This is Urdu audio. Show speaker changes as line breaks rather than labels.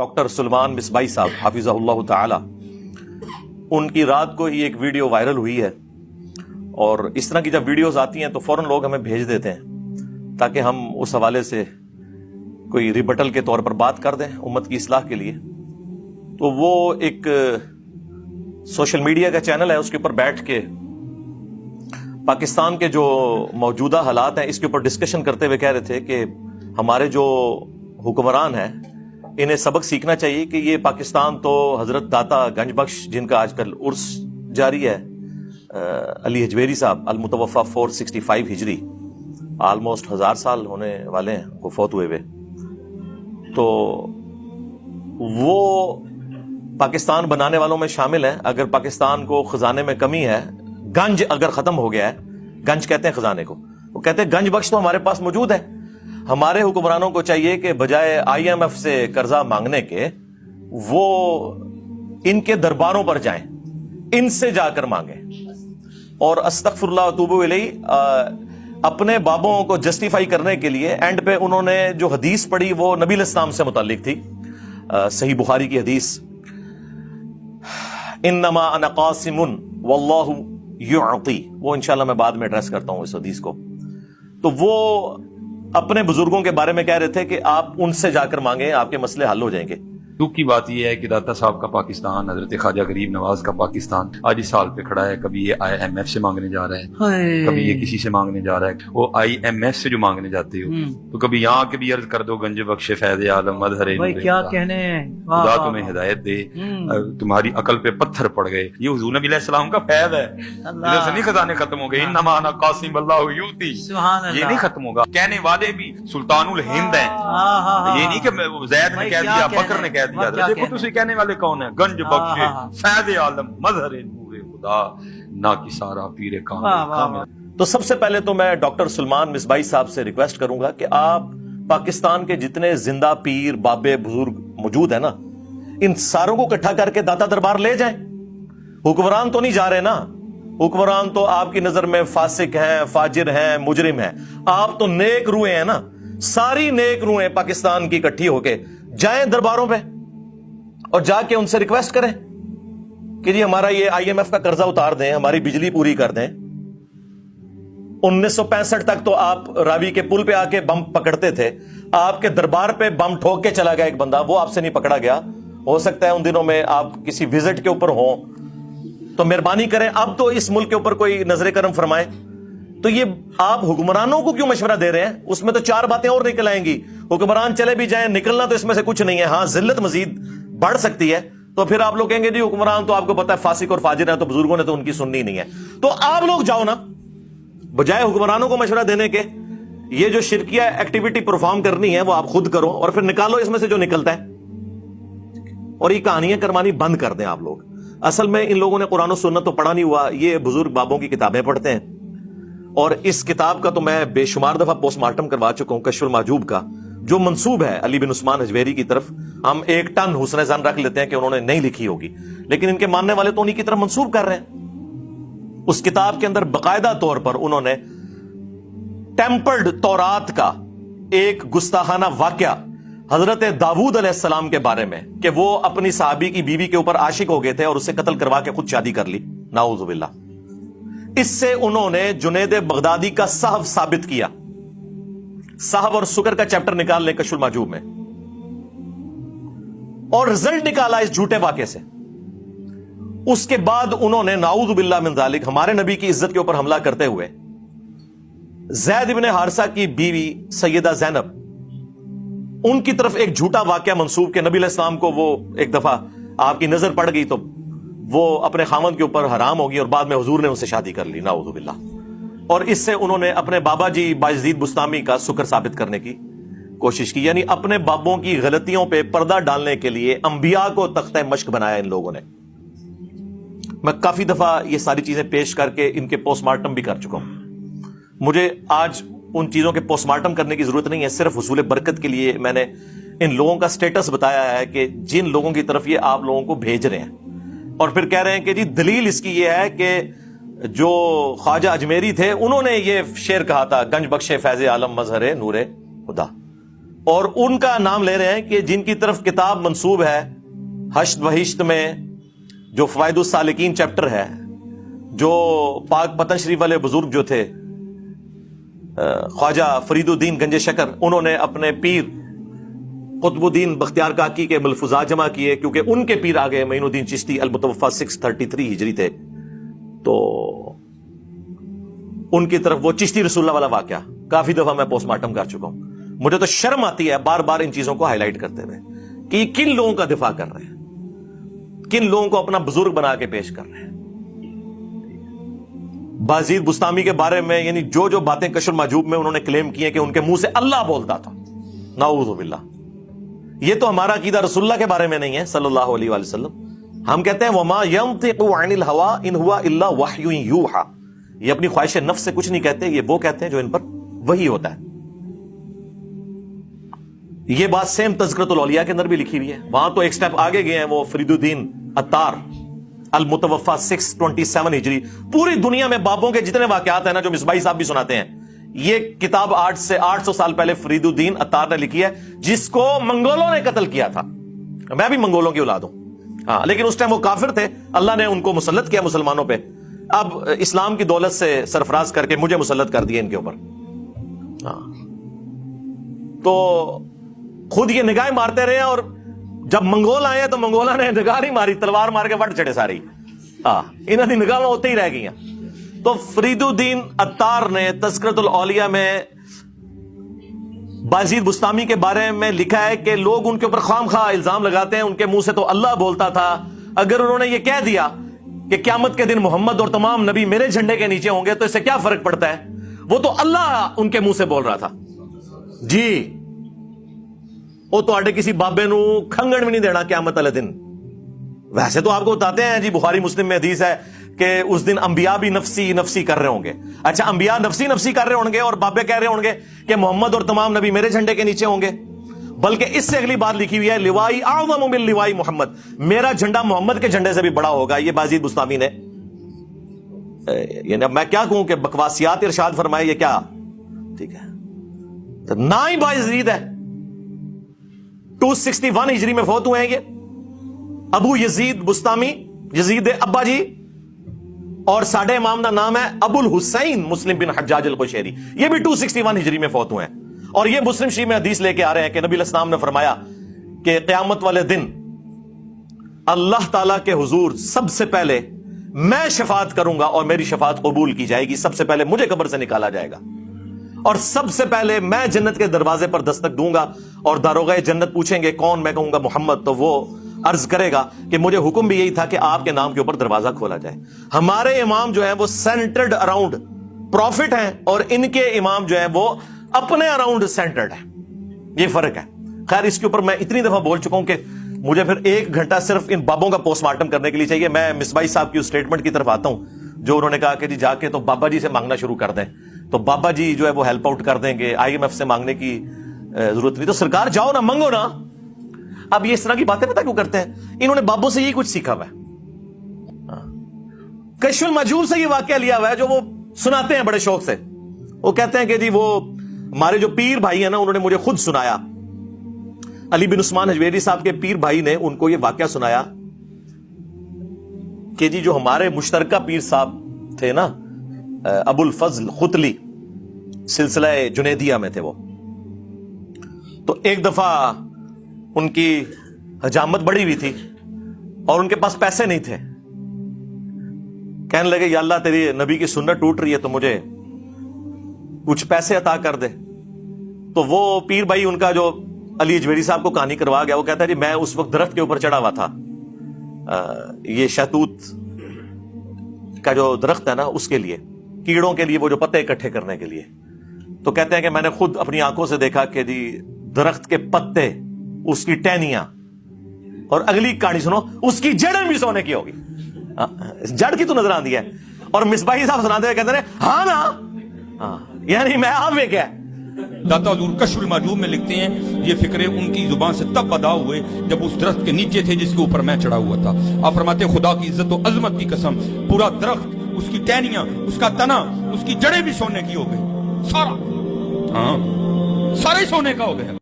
ڈاکٹر سلمان مصباحی صاحب حافظہ اللہ تعالی، ان کی رات کو ہی ایک ویڈیو وائرل ہوئی ہے، اور اس طرح کی جب ویڈیوز آتی ہیں تو فوراً لوگ ہمیں بھیج دیتے ہیں تاکہ ہم اس حوالے سے کوئی ریبٹل کے طور پر بات کر دیں امت کی اصلاح کے لیے۔ تو وہ ایک سوشل میڈیا کا چینل ہے، اس کے اوپر بیٹھ کے پاکستان کے جو موجودہ حالات ہیں اس کے اوپر ڈسکشن کرتے ہوئے کہہ رہے تھے کہ ہمارے جو حکمران ہیں انہیں سبق سیکھنا چاہیے کہ یہ پاکستان تو حضرت داتا گنج بخش جن کا آج کل عرس جاری ہے، علی حجویری صاحب المتوفہ 465 ہجری، آلموسٹ 1000 سال ہونے والے ہیں وہ فوت ہوئے ہوئے، تو وہ پاکستان بنانے والوں میں شامل ہیں۔ اگر پاکستان کو خزانے میں کمی ہے، گنج اگر ختم ہو گیا ہے، گنج کہتے ہیں خزانے کو، وہ کہتے ہیں گنج بخش تو ہمارے پاس موجود ہے۔ ہمارے حکمرانوں کو چاہیے کہ بجائے IMF سے قرضہ مانگنے کے وہ ان کے درباروں پر جائیں، ان سے جا کر مانگیں، اور استغفر اللہ واتوب الیہ اپنے بابوں کو جسٹیفائی کرنے کے لیے اینڈ پہ انہوں نے جو حدیث پڑھی وہ نبی علیہ السلام سے متعلق تھی، صحیح بخاری کی حدیث، انما انا قاسم واللہ یعطی، وہ انشاءاللہ میں بعد میں ایڈریس کرتا ہوں اس حدیث کو۔ تو وہ اپنے بزرگوں کے بارے میں کہہ رہے تھے کہ آپ ان سے جا کر مانگیں، آپ کے مسئلے حل ہو جائیں گے۔
دکھ کی بات یہ ہے کہ داتا صاحب کا پاکستان، حضرت خواجہ غریب نواز کا پاکستان آج اس حال پہ کھڑا ہے۔ کبھی یہ IMF سے مانگنے جا رہا ہے، کبھی یہ کسی سے مانگنے جا رہا ہے۔ وہ IMF سے جو مانگنے جاتے ہو تو کبھی یہاں کے بھی عرض کر دو گنج بخش فیض عالم مظہر نور
کیا کہنے ہیں،
خدا تمہیں ہدایت دے، تمہاری عقل پہ پتھر پڑ گئے۔ یہ حضور نبی علیہ السلام کا فیض ہے، ادھر سے نہیں خزانے ختم ہو گئے۔ انما انا قاسم اللہ یؤتی، یہ نہیں ختم ہوگا۔ کہنے والے بھی سلطان الہند ہیں، یہ نہیں کہ زید نے کہہ دیا، بکر نے کہہ دیا۔ دیکھو تو کہنے والے کون ہیں؟ گنج بخش فیض عالم مظہر نور خدا نا کی سارا پیر کامل۔
تو سب سے پہلے تو میں ڈاکٹر سلمان مصباحی صاحب سے ریکویسٹ کروں گا کہ آپ پاکستان کے جتنے زندہ پیر بابے بزرگ موجود ہیں نا، ان ساروں کو اکٹھا کر کے داتا دربار لے جائیں۔ حکمران تو نہیں جا رہے نا، حکمران تو آپ کی نظر میں فاسق ہیں، فاجر ہیں، مجرم ہیں، آپ تو نیک روحیں ہیں نا، ساری نیک روحیں پاکستان کی اکٹھی ہو کے جائیں درباروں پہ اور جا کے ان سے ریکویسٹ کریں کہ جی ہمارا یہ IMF کا قرضہ اتار دیں، ہماری بجلی پوری کر دیں۔ 1965 تک تو آپ راوی کے پل پہ آ کے بم پکڑتے تھے، آپ کے دربار پہ بم ٹھوک کے چلا گیا ایک بندہ، وہ آپ سے نہیں پکڑا گیا۔ ہو سکتا ہے ان دنوں میں آپ کسی وزٹ کے اوپر ہوں، تو مہربانی کریں اب تو اس ملک کے اوپر کوئی نظر کرم فرمائے۔ تو یہ آپ حکمرانوں کو کیوں مشورہ دے رہے ہیں؟ اس میں تو 4 باتیں اور نکل آئیں گی۔ حکمران چلے بھی جائیں، نکلنا تو اس میں سے کچھ نہیں ہے، ہاں ذلت مزید بڑھ سکتی ہے۔ تو پھر آپ لوگ کہیں گے جی حکمران تو آپ کو پتا ہے فاسق اور فاجر ہیں، تو بزرگوں نے تو ان کی سننی نہیں ہے۔ تو آپ لوگ جاؤ نا، بجائے حکمرانوں کو مشورہ دینے کے، یہ جو شرکیہ ایکٹیویٹی پرفارم کرنی ہے وہ آپ خود کرو، اور پھر نکالو اس میں سے جو نکلتا ہے، اور یہ کہانیاں کروانی بند کر دیں آپ لوگ۔ اصل میں ان لوگوں نے قرآن و سنت تو پڑھا نہیں ہوا، یہ بزرگ بابوں کی کتابیں پڑھتے ہیں، اور اس کتاب کا تو میں بے شمار دفعہ پوسٹ مارٹم کروا چکا ہوں، کشف المحجوب کا، جو منسوب ہے علی بن عثمان حجویری کی طرف۔ ہم 1 ٹن حسن زن رکھ لیتے ہیں کہ انہوں نے نہیں لکھی ہوگی، لیکن ان کے ماننے والے تو انہی کی طرف منسوب کر رہے ہیں۔ اس کتاب کے اندر باقاعدہ طور پر انہوں نے ٹیمپرڈ تورات کا ایک گستاخانہ واقعہ حضرت داؤد علیہ السلام کے بارے میں، کہ وہ اپنی صحابی کی بیوی کے اوپر عاشق ہو گئے تھے اور اسے قتل کروا کے خود شادی کر لی، نعوذ باللہ۔ اس سے انہوں نے جنید بغدادی کا صحف ثابت کیا، صحف اور سکر کا چیپٹر نکال لیں کشف المحجوب میں، اور رزلٹ نکالا اس جھوٹے واقعے سے۔ اس کے بعد انہوں نے نعوذ باللہ من ذالک ہمارے نبی کی عزت کے اوپر حملہ کرتے ہوئے زید بن حارثہ کی بیوی سیدہ زینب، ان کی طرف ایک جھوٹا واقعہ منسوب کہ نبی علیہ السلام کو وہ ایک دفعہ آپ کی نظر پڑ گئی تو وہ اپنے خامد کے اوپر حرام ہوگی، اور بعد میں حضور نے ان سے شادی کر لی، نعوذ باللہ۔ اور اس سے انہوں نے اپنے بابا جی بایزید بستامی کا سکر ثابت کرنے کی کوشش کی، یعنی اپنے بابوں کی غلطیوں پہ پردہ ڈالنے کے لیے انبیاء کو تختہ مشق بنایا ان لوگوں نے۔ میں کافی دفعہ یہ ساری چیزیں پیش کر کے ان کے پوسٹ مارٹم بھی کر چکا ہوں۔ مجھے آج ان چیزوں کے پوسٹ مارٹم کرنے کی ضرورت نہیں ہے، صرف حصول برکت کے لیے میں نے ان لوگوں کا سٹیٹس بتایا ہے کہ جن لوگوں کی طرف یہ آپ لوگوں کو بھیج رہے ہیں، اور پھر کہہ رہے ہیں کہ جی دلیل اس کی یہ ہے کہ جو خواجہ اجمیری تھے انہوں نے یہ شعر کہا تھا، گنج بخش فیض عالم مظہر نور خدا۔ اور ان کا نام لے رہے ہیں کہ جن کی طرف کتاب منسوب ہے حشد وحشت میں جو فوائد السالکین چیپٹر ہے، جو پاک پتن شریف والے بزرگ جو تھے خواجہ فرید الدین گنج شکر، انہوں نے اپنے پیر قطب الدین بختیار کاکی کے ملفوظات جمع کیے، کیونکہ ان کے پیر آگے معین الدین چشتی المتوفا 633 ہجری تھے، تو ان کی طرف وہ چشتی رسول اللہ والا واقعہ کافی دفعہ میں پوسٹ مارٹم کر چکا ہوں. مجھے تو شرم آتی ہے بار بار ان چیزوں کو ہائی لائٹ کرتے ہوئے کہ یہ کن لوگوں کا دفاع کر رہے ہیں، کن لوگوں کو اپنا بزرگ بنا کے پیش کر رہے ہیں. بازید بستامی کے بارے میں یعنی جو جو باتیں کشف المحجوب میں انہوں نے کلیم کی ہیں کہ ان کے منہ سے اللہ بولتا تھا، نعوذ باللہ. یہ تو ہمارا عقیدہ رسول اللہ کے بارے میں نہیں ہے صلی اللہ علیہ وآلہ وسلم. ہم کہتے ہیں وما ينطق عن الهوى ان هو الا وحی یوحى. یہ اپنی خواہش نفس سے کچھ نہیں کہتے، یہ وہ کہتے ہیں جو ان پر وحی ہوتا ہے. یہ بات سیم تذکرۃ الاولیاء کے اندر بھی لکھی ہوئی ہے. وہاں تو ایک سٹیپ آگے گئے ہیں وہ فرید الدین عطار المتوفا 627 ہجری. پوری دنیا میں بابوں کے جتنے واقعات ہیں نا جو مصباحی صاحب بھی سناتے ہیں، یہ کتاب 800 سال پہلے فرید الدین عطار نے لکھی ہے، جس کو منگولوں نے قتل کیا تھا. میں بھی منگولوں کی اولاد ہوں، ہاں، لیکن اس ٹائم وہ کافر تھے، اللہ نے ان کو مسلط کیا مسلمانوں پہ. اب اسلام کی دولت سے سرفراز کر کے مجھے مسلط کر دیا ان کے اوپر. ہاں، تو خود یہ نگاہیں مارتے رہے، اور جب منگول آئے تو منگولہ نے نگاہ نہیں ماری، تلوار مار کے وٹ چڑے ساری. ہاں، انہوں نے نگاہ ہوتے ہی رہ گئی ہیں. تو فرید الدین عطار نے تذکرۃ الاولیاء میں بازید بستامی کے بارے میں لکھا ہے کہ لوگ ان کے اوپر خام خواہ الزام لگاتے ہیں، ان کے منہ سے تو اللہ بولتا تھا. اگر انہوں نے یہ کہہ دیا کہ قیامت کے دن محمد اور تمام نبی میرے جھنڈے کے نیچے ہوں گے تو اس سے کیا فرق پڑتا ہے؟ وہ تو اللہ ان کے منہ سے بول رہا تھا. جی، وہ تو آڈے کسی بابے نو کھنگڑ بھی نہیں دینا قیامت والے دن. ویسے تو آپ کو بتاتے ہیں جی، بخاری مسلم میں حدیث ہے کہ اس دن انبیاء بھی نفسی نفسی کر رہے ہوں گے. اچھا، انبیاء نفسی نفسی کر رہے ہوں گے اور بابے کہہ رہے ہوں گے کہ محمد اور تمام نبی میرے جھنڈے کے نیچے ہوں گے. بلکہ اس سے اگلی بات لکھی ہوئی ہے لوائی اعظم من لوائی محمد، میرا جھنڈا محمد کے جھنڈے سے بھی بڑا ہوگا. یہ بازید بستامی نے، یعنی اب میں کیا کہوں کہ بکواسیات ارشاد فرمائے، یہ کیا ٹھیک ہے. تو نہ ہی بازید ہے، 261 ہجری میں فوت ہوئے ہیں یہ ابو یزید بستامی، یزید ابا جی. اور ساڈے امام کا نام ہے ابو الحسین مسلم بن حجاج القشیری، یہ بھی 261 ہجری میں فوت ہوئے ہیں. اور یہ مسلم شریف میں حدیث لے کے آ رہے ہیں کہ نبی علیہ السلام نے فرمایا کہ قیامت والے دن اللہ تعالیٰ کے حضور سب سے پہلے میں شفاعت کروں گا اور میری شفاعت قبول کی جائے گی. سب سے پہلے مجھے قبر سے نکالا جائے گا اور سب سے پہلے میں جنت کے دروازے پر دستک دوں گا اور داروغہ جنت پوچھیں گے کون؟ میں کہوں گا محمد. تو وہ عرض کرے گا کہ مجھے حکم بھی یہی تھا کہ آپ کے نام کے اوپر دروازہ کھولا جائے. ہمارے امام جو ہیں وہ سینٹرڈ اراؤنڈ پروفٹ ہیں اور ان کے امام جو ہیں وہ اپنے اراؤنڈ سینٹرڈ ہیں. یہ فرق ہے. خیر، اس کے اوپر میں اتنی دفعہ بول چکا ہوں کہ مجھے پھر 1 گھنٹہ صرف ان بابوں کا پوسٹ مارٹم کرنے کے لیے چاہیے. میں مصباحی صاحب کی اس اسٹیٹمنٹ کی طرف آتا ہوں جو انہوں نے کہا کہ جی جا کے تو بابا جی سے مانگنا شروع کر دیں، تو بابا جی جو ہے وہ ہیلپ آؤٹ کر دیں گے، IMF سے مانگنے کی ضرورت نہیں. تو سرکار جاؤ نا، منگو نا. اب یہ اس طرح کی باتیں پتہ کیوں کرتے ہیں؟ انہوں نے بابوں سے یہی کچھ سیکھا ہوا ہے. کشف المحجوب سے یہ واقعہ لیا ہوا ہے جو وہ سناتے ہیں بڑے شوق سے. وہ کہتے ہیں کہ جی وہ ہمارے جو پیر بھائی ہیں نا، انہوں نے مجھے خود سنایا. علی بن عثمان حجویری صاحب کے پیر بھائی نے ان کو یہ واقعہ سنایا کہ جی جو ہمارے مشترکہ پیر صاحب تھے نا، ابو الفضل خطلی، سلسلہ جنیدیہ میں تھے وہ. تو ایک دفعہ ان کی حجامت بڑی ہوئی تھی اور ان کے پاس پیسے نہیں تھے. کہنے لگے یا اللہ تیری نبی کی سنت ٹوٹ رہی ہے تو مجھے کچھ پیسے عطا کر دے. تو وہ پیر بھائی ان کا جو علی اجویری صاحب کو کہانی کروا گیا، وہ کہتا ہے جی میں اس وقت درخت کے اوپر چڑھا ہوا تھا، یہ شہتوت کا جو درخت ہے نا اس کے لیے، کیڑوں کے لیے وہ جو پتے اکٹھے کرنے کے لیے. تو کہتے ہیں کہ میں نے خود اپنی آنکھوں سے دیکھا کہ جی درخت کے پتے، اس کی ٹہنیاں، اور اگلی کہانی سنو، اس کی جڑیں بھی سونے کی ہوگی. جڑ کی تو نظر آندی ہے. اور مصباحی صاحب سناتے ہوئے کہتے ہیں ہاں نا، یعنی میں آپ میں کیا.
داتا حضور کشف المحجوب میں لکھتے ہیں یہ فکرے ان کی زبان سے تب ادا ہوئے جب اس درخت کے نیچے تھے جس کے اوپر میں چڑھا ہوا تھا. آپ فرماتے خدا کی عزت و عظمت کی قسم، پورا درخت، اس کی ٹہنیاں، اس کا تنا، اس کی جڑیں بھی سونے کی ہو گئی. سارا، ہاں، سارے سونے کا ہو گیا.